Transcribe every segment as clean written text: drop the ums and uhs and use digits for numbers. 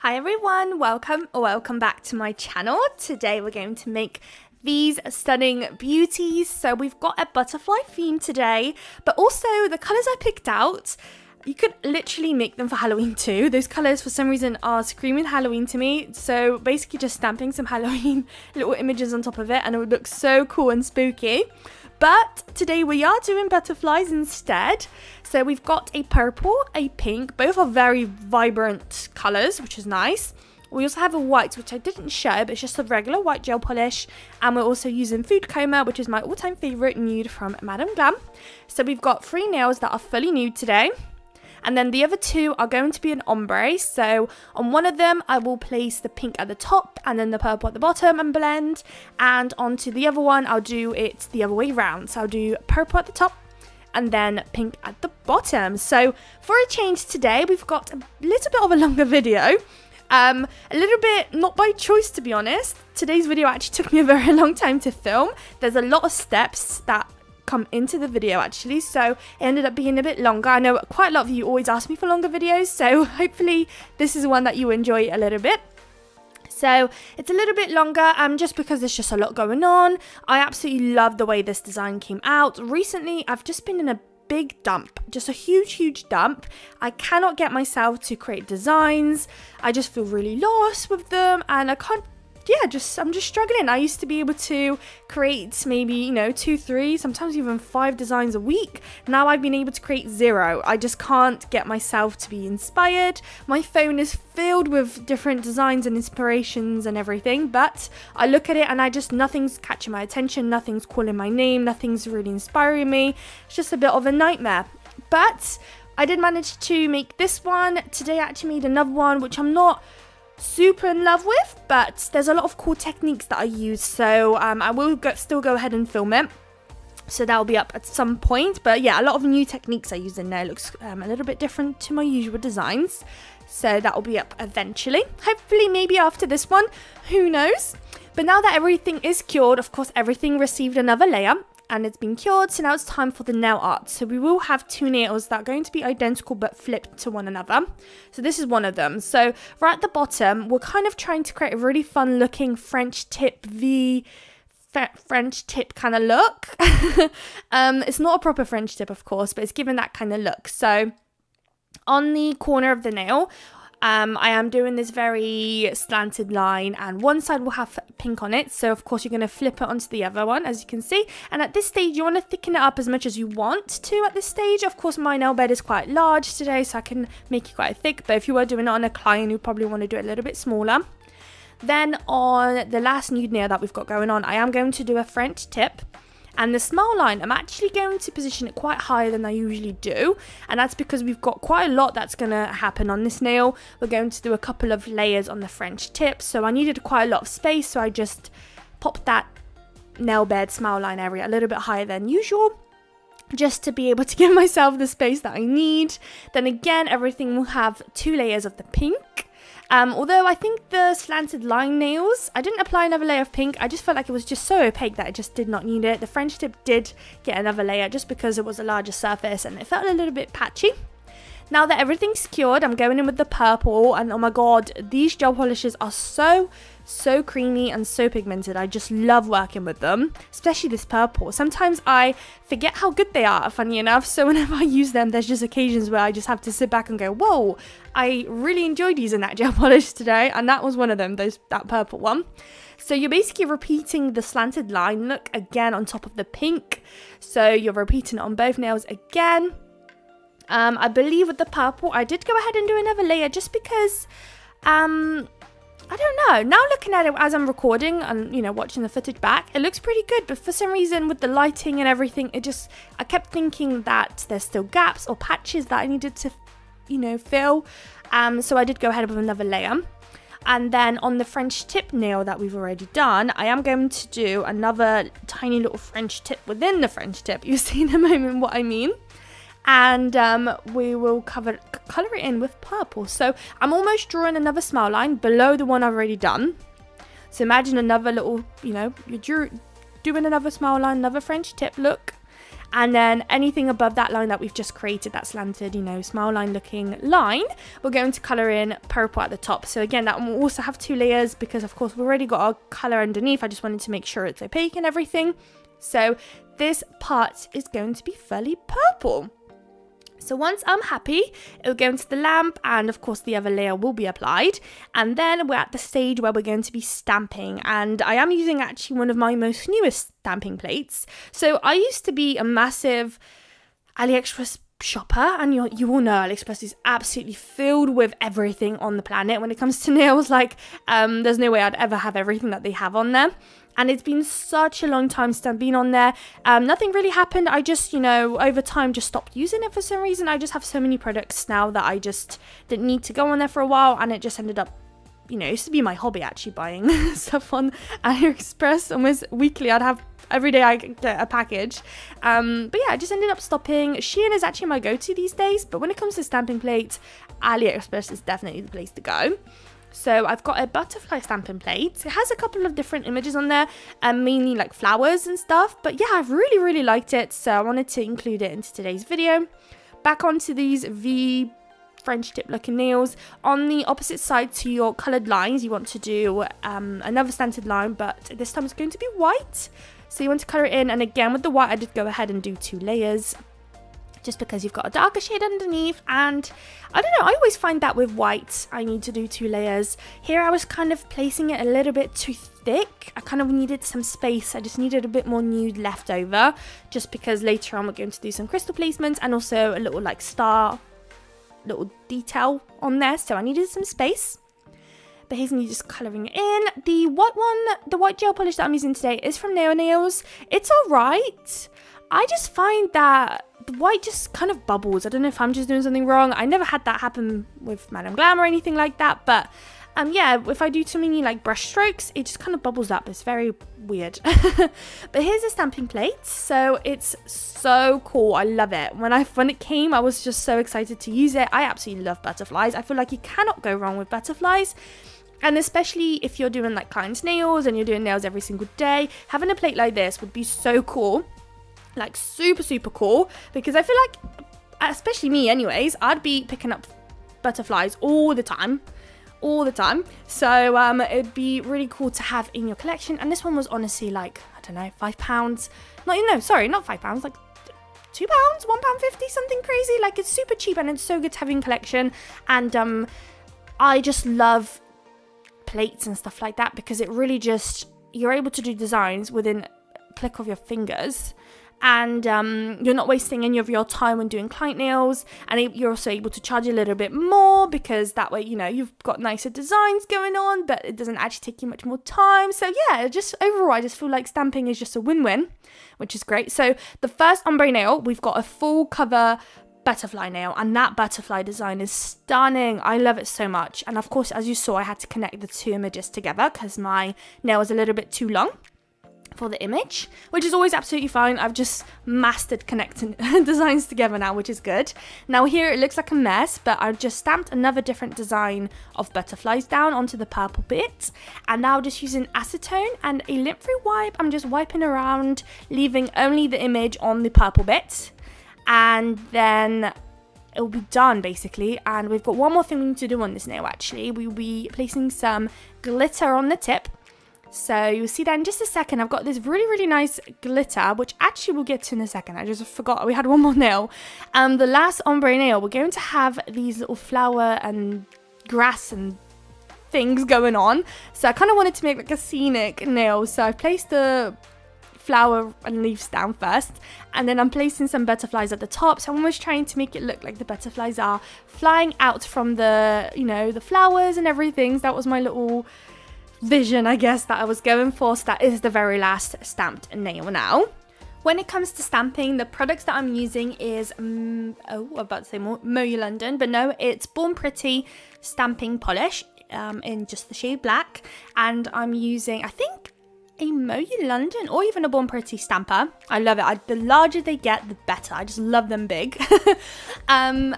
Hi everyone, welcome back to my channel. Today we're going to make these stunning beauties. So we've got a butterfly theme today, but also the colors I picked out, you could literally make them for Halloween too. Those colors for some reason are screaming Halloween to me. So basically just stamping some Halloween little images on top of it and it would look so cool and spooky. But today we are doing butterflies instead. So we've got a purple, a pink, both are very vibrant colours, which is nice. We also have a white, which I didn't show, but it's just a regular white gel polish. And we're also using Food Coma, which is my all-time favourite nude from Madame Glam. So we've got 3 nails that are fully nude today. And then the other 2 are going to be an ombre. So on one of them, I will place the pink at the top and then the purple at the bottom and blend. And onto the other one, I'll do it the other way around. So I'll do purple at the top and then pink at the bottom. So for a change today, we've got a little bit of a longer video. A little bit not by choice, to be honest. Today's video actually took me a very long time to film. There's a lot of steps that come into the video actually, so it ended up being a bit longer. I know quite a lot of you always ask me for longer videos, so hopefully this is one that you enjoy a little bit. So it's a little bit longer just because there's just a lot going on. I absolutely love the way this design came out. Recently I've just been in a big dump, just a huge dump. I cannot get myself to create designs. I just feel really lost with them and I can't, I'm just struggling. I used to be able to create maybe, 2, 3, sometimes even 5 designs a week. Now I've been able to create 0. I just can't get myself to be inspired. My phone is filled with different designs and inspirations and everything, but I look at it and nothing's catching my attention, nothing's calling my name, nothing's really inspiring me. It's just a bit of a nightmare. But I did manage to make this one. Today I actually made another one, which I'm not super in love with, but there's a lot of cool techniques that I use, so I will still go ahead and film it, so that'll be up at some point. But yeah, a lot of new techniques I use in there. It looks a little bit different to my usual designs, so that will be up eventually, hopefully maybe after this one, who knows. But now that everything is cured, of course everything received another layer and it's been cured, so now it's time for the nail art. So we will have 2 nails that are going to be identical but flipped to one another. So this is one of them. So right at the bottom, we're kind of trying to create a really fun looking French tip French tip kind of look. It's not a proper French tip, of course, but it's given that kind of look. So on the corner of the nail, I am doing this very slanted line and one side will have pink on it, so of course you're going to flip it onto the other one, as you can see. And at this stage you want to thicken it up as much as you want to at this stage. Of course my nail bed is quite large today, so I can make it quite thick, but if you were doing it on a client you probably want to do it a little bit smaller. Then on the last nude nail that we've got going on, I am going to do a French tip. And the smile line, I'm actually going to position it quite higher than I usually do. And that's because we've got quite a lot that's going to happen on this nail. We're going to do a couple of layers on the French tip. So I needed quite a lot of space. So I just popped that nail bed smile line area a little bit higher than usual, just to be able to give myself the space that I need. Then again, everything will have 2 layers of the pink. Although I think the slanted line nails, I didn't apply another layer of pink. I just felt like it was just so opaque that I just did not need it. The French tip did get another layer just because it was a larger surface and it felt a little bit patchy. Now that everything's cured, I'm going in with the purple, and oh my god, these gel polishes are so creamy and so pigmented. I just love working with them, especially this purple. Sometimes I forget how good they are, funny enough, so whenever I use them there's just occasions where I just have to sit back and go, whoa, I really enjoyed using that gel polish today, and that was one of them, that purple one. So you're basically repeating the slanted line look again on top of the pink, so you're repeating it on both nails again. I believe with the purple I did go ahead and do another layer just because I don't know, now looking at it as I'm recording and watching the footage back, it looks pretty good, but for some reason with the lighting and everything, I kept thinking that there's still gaps or patches that I needed to fill. So I did go ahead with another layer. And then on the French tip nail that we've already done, I am going to do another tiny little French tip within the French tip. You'll see in a moment what I mean. And we will colour it in with purple. So I'm almost drawing another smile line below the one I've already done. So imagine another little, you're doing another smile line, another French tip look. And then anything above that line that we've just created, that slanted, you know, smile line looking line, we're going to colour in purple at the top. So again, that one will also have 2 layers because of course we've already got our colour underneath. I just wanted to make sure it's opaque and everything. So this part is going to be fairly purple. So once I'm happy, it'll go into the lamp and of course the other layer will be applied. And then we're at the stage where we're going to be stamping. And I am using actually one of my most newest stamping plates. So I used to be a massive AliExpress shopper, and you all know AliExpress is absolutely filled with everything on the planet when it comes to nails. Like there's no way I'd ever have everything that they have on there. And it's been such a long time since I've been on there. Nothing really happened. I just, you know, over time just stopped using it for some reason. I just have so many products now that I just didn't need to go on there for a while. And it just ended up, you know, it used to be my hobby actually buying stuff on AliExpress. Almost weekly, every day I get a package. But yeah, I just ended up stopping. Shein is actually my go-to these days. But when it comes to stamping plates, AliExpress is definitely the place to go. So I've got a butterfly stamping plate. It has a couple of different images on there, mainly like flowers and stuff. But yeah, I've really liked it. So I wanted to include it into today's video. Back onto these V French tip looking nails. On the opposite side to your coloured lines, you want to do another slanted line, but this time it's going to be white. So you want to colour it in. And again, with the white, I did go ahead and do 2 layers. Just because you've got a darker shade underneath, and I don't know, I always find that with white I need to do 2 layers. Here I was kind of placing it a little bit too thick. I kind of needed some space. I just needed a bit more nude left over, just because later on we're going to do some crystal placements and also a little like star little detail on there, so I needed some space. But here's me just colouring it in. The white gel polish that I'm using today is from Nail Nails. It's alright. I just find that the white just kind of bubbles. I don't know if I'm just doing something wrong. I never had that happen with Madame Glam or anything like that. But yeah, if I do too many like brush strokes, it just kind of bubbles up. It's very weird. But here's a stamping plate. So it's so cool. I love it. When it came, I was just so excited to use it. I absolutely love butterflies. I feel like you cannot go wrong with butterflies. And especially if you're doing like clients' nails and you're doing nails every single day, having a plate like this would be so cool. Like super cool, because I feel like, especially me anyways, I'd be picking up butterflies all the time. So it'd be really cool to have in your collection. And this one was honestly like, I don't know, £5. Not £5, like £2, £1.50, something crazy. Like it's super cheap and it's so good to have in collection. And I just love plates and stuff like that, because it really just, you're able to do designs within a click of your fingers. And you're not wasting any of your time when doing client nails, and you're also able to charge a little bit more, because that way, you know, you've got nicer designs going on, but it doesn't actually take you much more time. So yeah, just overall, I just feel like stamping is just a win-win, which is great. So the first ombre nail, we've got a full cover butterfly nail, and that butterfly design is stunning. I love it so much. And of course, as you saw, I had to connect the 2 images together because my nail was a little bit too long for the image, which is always absolutely fine. I've just mastered connecting designs together now, which is good. Now here it looks like a mess, but I've just stamped another different design of butterflies down onto the purple bit, and now just using acetone and a lint-free wipe, I'm just wiping around, leaving only the image on the purple bit, and then it'll be done basically. And we've got one more thing we need to do on this nail actually. We'll be placing some glitter on the tip. So you'll see that in just a second. I've got this really nice glitter, which actually we'll get to in a second. I just forgot we had one more nail. The last ombre nail, we're going to have these little flower and grass and things going on. So I kind of wanted to make like a scenic nail. So I placed the flower and leaves down first, and then I'm placing some butterflies at the top. So I'm almost trying to make it look like the butterflies are flying out from the, you know, the flowers and everything. So that was my little vision, I guess, that I was going for. So that is the very last stamped nail now. When it comes to stamping, the products that I'm using is, I'm about to say Moya London, but no, it's Born Pretty stamping polish in just the shade black. And I'm using, I think, a Moya London or even a Born Pretty stamper. I love it. The larger they get, the better. I just love them big. I'm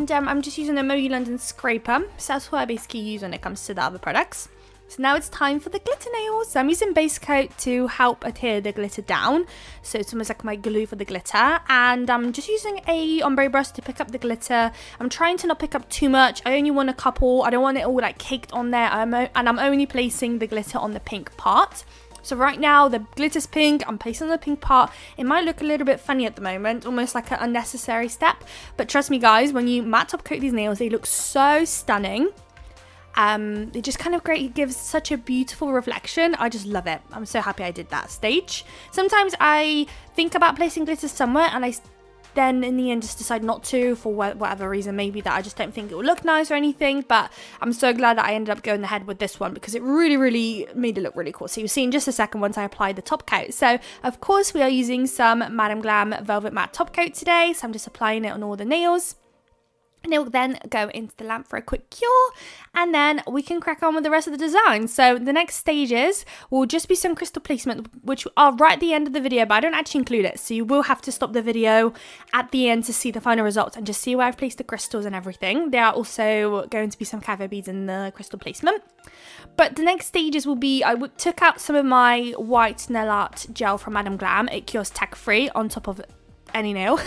just using a Moya London scraper. So that's what I basically use when it comes to the other products. So now it's time for the glitter nails. So I'm using base coat to help adhere the glitter down. So it's almost like my glue for the glitter. And I'm just using a ombre brush to pick up the glitter. I'm trying to not pick up too much. I only want a couple. I don't want it all like caked on there. And I'm only placing the glitter on the pink part. So right now the glitter's pink, I'm placing the pink part. It might look a little bit funny at the moment, almost like an unnecessary step. But trust me guys, when you matte top coat these nails, they look so stunning. It just kind of gives such a beautiful reflection. I just love it. I'm so happy I did that stage. Sometimes I think about placing glitter somewhere and I then in the end just decide not to for whatever reason. Maybe that I just don't think it will look nice or anything, but I'm so glad that I ended up going ahead with this one because it really made it look really cool. So you'll see in just a second once I apply the top coat. So of course we are using some Madam Glam Velvet Matte Top Coat today, so I'm just applying it on all the nails. And it will then go into the lamp for a quick cure, and then we can crack on with the rest of the design. So the next stages will just be some crystal placement, which are right at the end of the video, but I don't actually include it. So you will have to stop the video at the end to see the final results and just see where I've placed the crystals and everything. There are also going to be some caviar beads in the crystal placement. But the next stages will be, took out some of my white nail art gel from Madam Glam. It cures tech free on top of any nail.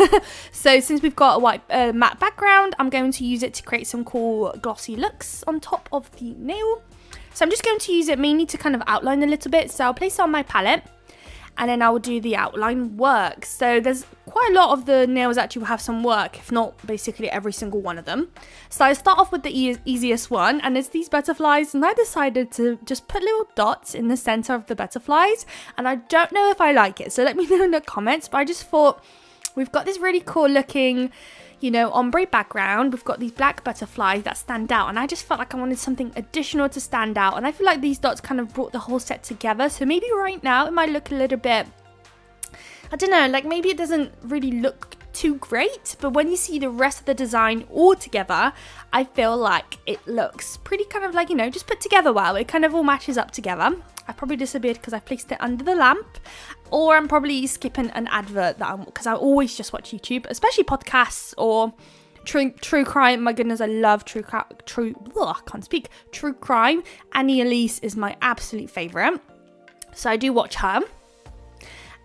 So since we've got a white matte background, I'm going to use it to create some cool glossy looks on top of the nail. So I'm just going to use it mainly to kind of outline a little bit. So I'll place it on my palette and then I will do the outline work. So there's quite a lot of the nails actually will have some work, if not basically every single one of them. So I start off with the easiest one, and it's these butterflies, and I decided to just put little dots in the center of the butterflies, and I don't know if I like it, so let me know in the comments. But I just thought, we've got this really cool looking, you know, ombre background. We've got these black butterflies that stand out, and I just felt like I wanted something additional to stand out, and I feel like these dots kind of brought the whole set together. So maybe right now it might look a little bit, I don't know, like maybe it doesn't really look too great, but when you see the rest of the design all together, I feel like it looks pretty kind of like, you know, just put together well. It kind of all matches up together. I probably disappeared because I placed it under the lamp, or I'm probably skipping an advert because I always just watch YouTube, especially podcasts or true crime. My goodness, I love true crime. Annie Elise is my absolute favorite, so I do watch her.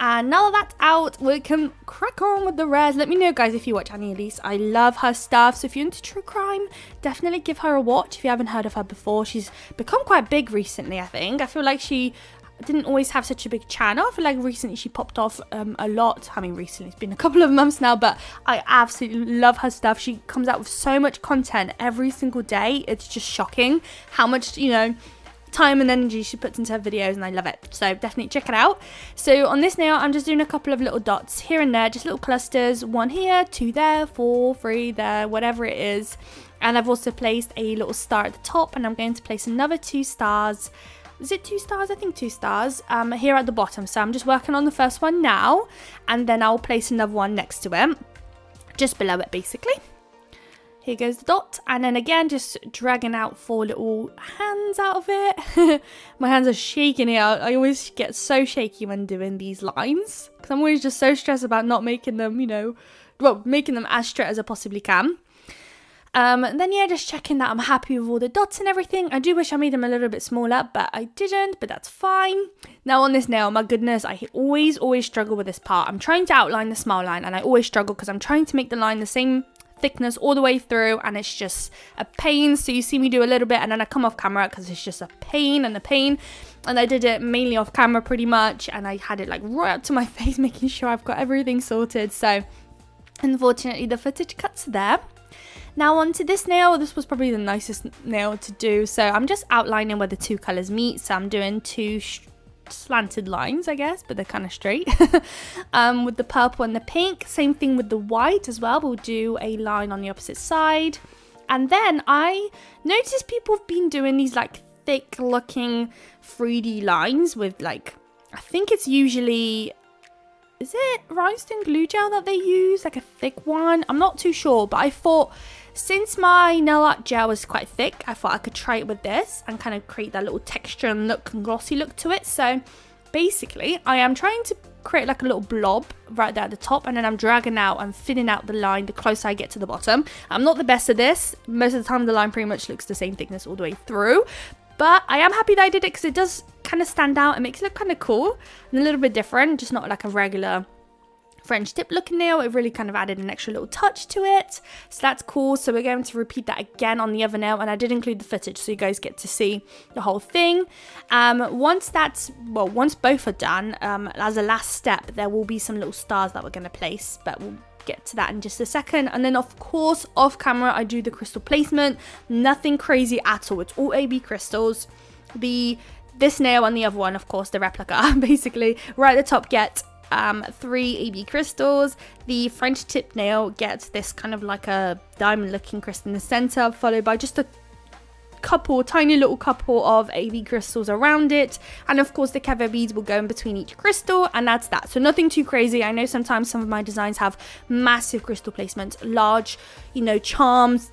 And now that that's out, we can crack on with the rest. Let me know, guys, if you watch Annie Elise. I love her stuff. So if you're into true crime, definitely give her a watch if you haven't heard of her before. She's become quite big recently, I think. I feel like she didn't always have such a big channel. I feel like recently she popped off a lot. I mean, recently, it's been a couple of months now, but I absolutely love her stuff. She comes out with so much content every single day. It's just shocking how much, you know, time and energy she puts into her videos, and I love it. So definitely check it out. So on this nail, I'm just doing a couple of little dots here and there, just little clusters, 1 here, 2 there, 4, 3 there, whatever it is. And I've also placed a little star at the top, and I'm going to place another 2 stars. Is it 2 stars? I think 2 stars here at the bottom. So I'm just working on the first one now, and then I'll place another one next to it, just below it basically. Here goes the dot, and then again just dragging out 4 little hands out of it. My hands are shaking here. I always get so shaky when doing these lines because I'm always just so stressed about not making them, you know, well, making them as straight as I possibly can. And then yeah, just checking that I'm happy with all the dots and everything. I do wish I made them a little bit smaller, but I didn't, but that's fine. Now on this nail, my goodness, I always struggle with this part. I'm trying to outline the smile line, and I always struggle because I'm trying to make the line the same thickness all the way through, and it's just a pain. So you see me do a little bit and then I come off camera because it's just a pain, and I did it mainly off camera pretty much, and I had it like right up to my face, making sure I've got everything sorted. So unfortunately the footage cuts there. Now onto this nail. This was probably the nicest nail to do. So I'm just outlining where the 2 colors meet. So I'm doing 2 slanted lines, I guess, but they're kind of straight. With the purple and the pink, same thing with the white as well. We'll do a line on the opposite side. And then I noticed people have been doing these like thick looking 3D lines with like, I think it's usually, is it rhinestone glue gel that they use, like a thick one? I'm not too sure, but I thought since my nail art gel is quite thick, I thought I could try it with this and kind of create that little texture and look and glossy look to it. So basically I am trying to create like a little blob right there at the top, and then I'm dragging out and thinning out the line the closer I get to the bottom. I'm not the best at this. Most of the time the line pretty much looks the same thickness all the way through, But I am happy that I did it because it does kind of stand out. It makes it look kind of cool and a little bit different, just not like a regular French tip looking nail. It really kind of added an extra little touch to it, so that's cool. So we're going to repeat that again on the other nail, and I did include the footage so you guys get to see the whole thing. Once both are done, as a last step, there will be some little stars that we're going to place, but we'll get to that in just a second. And then of course off camera I do the crystal placement. Nothing crazy at all, it's all AB crystals. This nail and the other one, of course the replica, basically right at the top get 3 AB crystals. The French tip nail gets this kind of like a diamond looking crystal in the center, followed by just a tiny little couple of AB crystals around it, and of course the Kever beads will go in between each crystal, and that's that. So nothing too crazy. I know sometimes some of my designs have massive crystal placements, large, you know, charms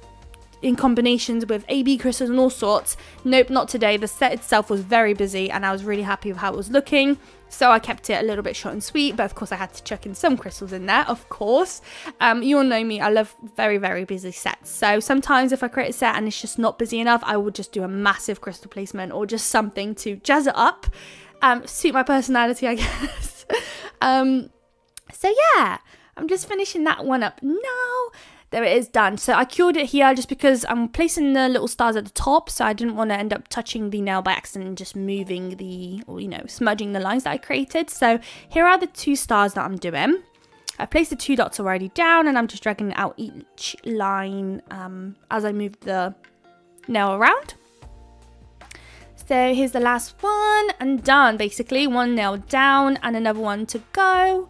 in combinations with AB crystals and all sorts. Nope, not today. The set itself was very busy and I was really happy with how it was looking, so I kept it a little bit short and sweet, but of course I had to chuck in some crystals in there, of course. You all know me, I love very, very busy sets. So sometimes if I create a set and it's just not busy enough, I will just do a massive crystal placement or just something to jazz it up, suit my personality, I guess. So yeah, I'm just finishing that one up now. There it is, done. So I cured it here just because I'm placing the little stars at the top, so I didn't want to end up touching the nail by accident and just moving or you know, smudging the lines that I created. So here are the 2 stars that I'm doing. I've placed the 2 dots already down, and I'm just dragging out each line as I move the nail around. So here's the last one, and done. Basically 1 nail down and another one to go.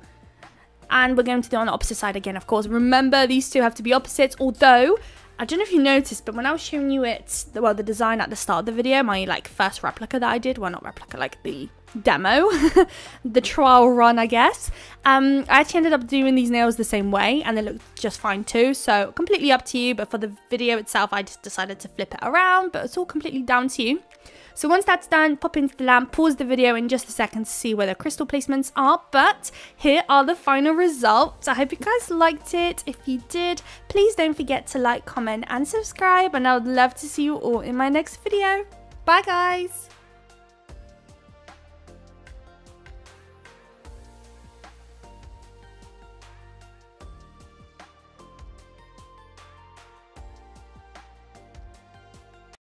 And we're going to do it on the opposite side again, of course. Remember, these 2 have to be opposites, although I don't know if you noticed, but when I was showing you the design at the start of the video, my like first replica that I did, well, not replica, like the demo, the trial run, I guess, I actually ended up doing these nails the same way, and they looked just fine too. So completely up to you, but for the video itself I just decided to flip it around, but it's all completely down to you. So once that's done, pop into the lamp, pause the video in just a second to see where the crystal placements are. But here are the final results. I hope you guys liked it. If you did, please don't forget to like, comment and subscribe, and I would love to see you all in my next video. Bye guys!